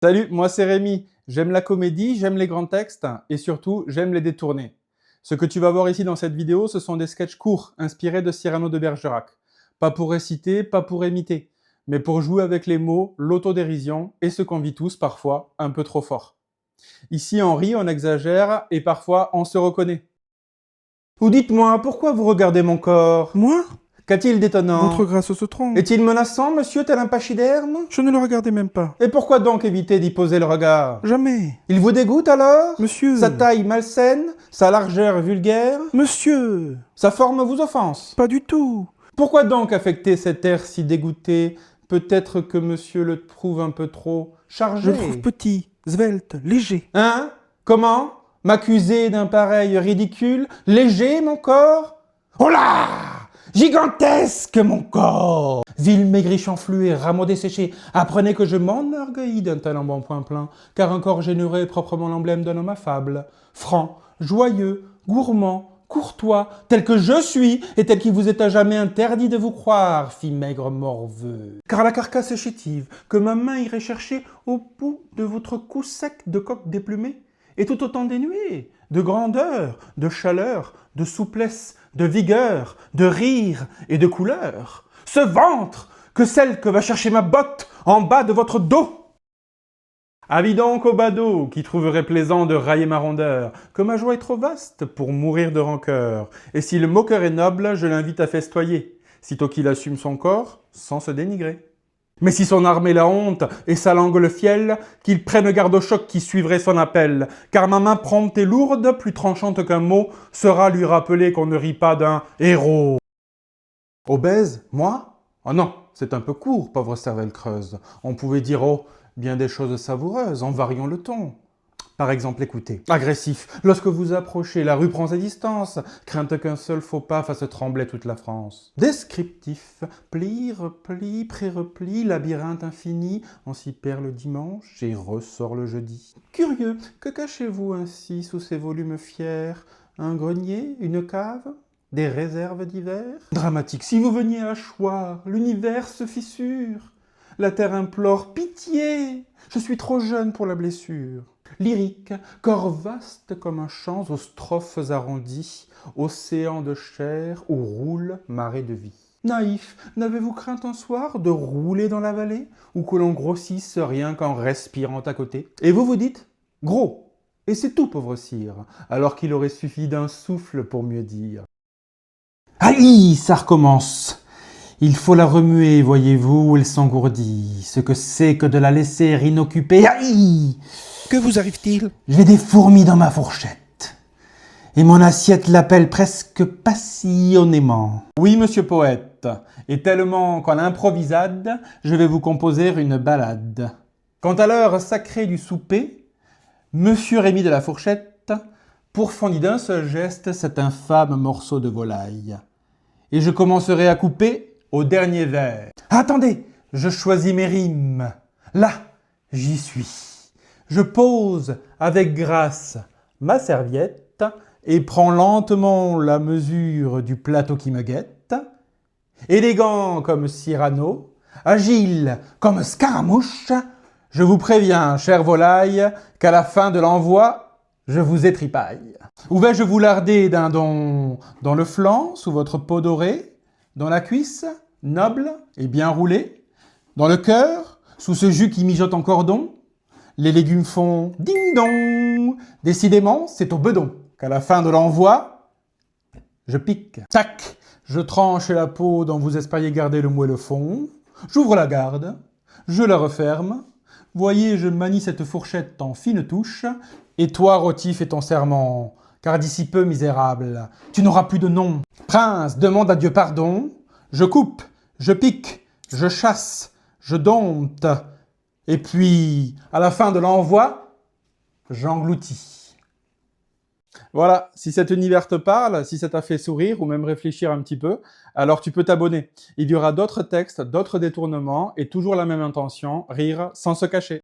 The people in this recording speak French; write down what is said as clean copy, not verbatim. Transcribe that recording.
Salut, moi c'est Rémi. J'aime la comédie, j'aime les grands textes et surtout, j'aime les détourner. Ce que tu vas voir ici dans cette vidéo, ce sont des sketchs courts inspirés de Cyrano de Bergerac. Pas pour réciter, pas pour imiter, mais pour jouer avec les mots, l'autodérision et ce qu'on vit tous parfois un peu trop fort. Ici on rit, on exagère et parfois on se reconnaît. Ou dites-moi, pourquoi vous regardez mon corps? Moi? Qu'a-t-il d'étonnant? Votre grâce se trompe. Est-il menaçant, monsieur, tel un pachyderme? Je ne le regardais même pas. Et pourquoi donc éviter d'y poser le regard? Jamais. Il vous dégoûte alors? Monsieur. Sa taille malsaine? Sa largeur vulgaire? Monsieur. Sa forme vous offense? Pas du tout. Pourquoi donc affecter cet air si dégoûté? Peut-être que monsieur le trouve un peu trop chargé. Je le trouve petit, svelte, léger. Hein? Comment? M'accuser d'un pareil ridicule? Léger, mon corps? Oh là! Gigantesque, mon corps! Vil maigrichon fluet, rameau desséché, apprenez que je m'enorgueillis d'un tel embonpoint plein, car un corps généreux est proprement l'emblème d'un homme affable, franc, joyeux, gourmand, courtois, tel que je suis, et tel qu'il vous est à jamais interdit de vous croire, fit maigre morveux. Car la carcasse est chétive, que ma main irait chercher au bout de votre cou sec de coq déplumé, est tout autant dénué de grandeur, de chaleur, de souplesse, de vigueur, de rire et de couleur. Ce ventre que celle que va chercher ma botte en bas de votre dos. Avis donc au badaud qui trouverait plaisant de railler ma rondeur, que ma joie est trop vaste pour mourir de rancœur. Et si le moqueur est noble, je l'invite à festoyer, sitôt qu'il assume son corps sans se dénigrer. Mais si son arme est la honte et sa langue le fiel, qu'il prenne garde au choc qui suivrait son appel, car ma main prompte et lourde, plus tranchante qu'un mot, sera lui rappeler qu'on ne rit pas d'un héros. Obèse, moi? Oh non, c'est un peu court, pauvre cervelle creuse. On pouvait dire, oh, bien des choses savoureuses, en variant le ton. Par exemple, écoutez. Agressif, lorsque vous approchez, la rue prend sa distance, crainte qu'un seul faux pas fasse trembler toute la France. Descriptif, pli, repli, pré-repli, labyrinthe infini, on s'y perd le dimanche et ressort le jeudi. Curieux, que cachez-vous ainsi sous ces volumes fiers? Un grenier? Une cave? Des réserves d'hiver? Dramatique, si vous veniez à choir, l'univers se fissure. La terre implore pitié, je suis trop jeune pour la blessure. Lyrique, corps vaste comme un champ aux strophes arrondies, océan de chair où roule marée de vie. Naïf, n'avez-vous craint un soir de rouler dans la vallée, ou que l'on grossisse rien qu'en respirant à côté? Et vous vous dites, gros, et c'est tout pauvre cire, alors qu'il aurait suffi d'un souffle pour mieux dire. Aïe, ça recommence. Il faut la remuer, voyez-vous, elle s'engourdit. Ce que c'est que de la laisser inoccupée. Aïe! Que vous arrive-t-il? J'ai des fourmis dans ma fourchette. Et mon assiette l'appelle presque passionnément. Oui, monsieur poète. Et tellement qu'en improvisade, je vais vous composer une ballade. Quant à l'heure sacrée du souper, monsieur Rémi de la Fourchette pourfendit d'un seul geste cet infâme morceau de volaille. Et je commencerai à couper au dernier vers. Attendez, je choisis mes rimes. Là, j'y suis. Je pose avec grâce ma serviette et prends lentement la mesure du plateau qui me guette. Élégant comme Cyrano, agile comme Scaramouche, je vous préviens, chère volaille, qu'à la fin de l'envoi, je vous étripaille. Où vais-je vous larder, dindon? Dans le flanc, sous votre peau dorée? Dans la cuisse, noble et bien roulée? Dans le cœur, sous ce jus qui mijote en cordon? Les légumes font ding-dong. Décidément, c'est au bedon qu'à la fin de l'envoi, je pique. Tac, je tranche la peau dont vous espériez garder le moelleux fond. J'ouvre la garde, je la referme. Voyez, je manie cette fourchette en fine touche. Et toi, rôti, fais ton serment, car d'ici peu, misérable, tu n'auras plus de nom. Prince, demande à Dieu pardon. Je coupe, je pique, je chasse, je dompte. Et puis, à la fin de l'envoi, j'engloutis. Voilà, si cet univers te parle, si ça t'a fait sourire ou même réfléchir un petit peu, alors tu peux t'abonner. Il y aura d'autres textes, d'autres détournements et toujours la même intention, rire sans se cacher.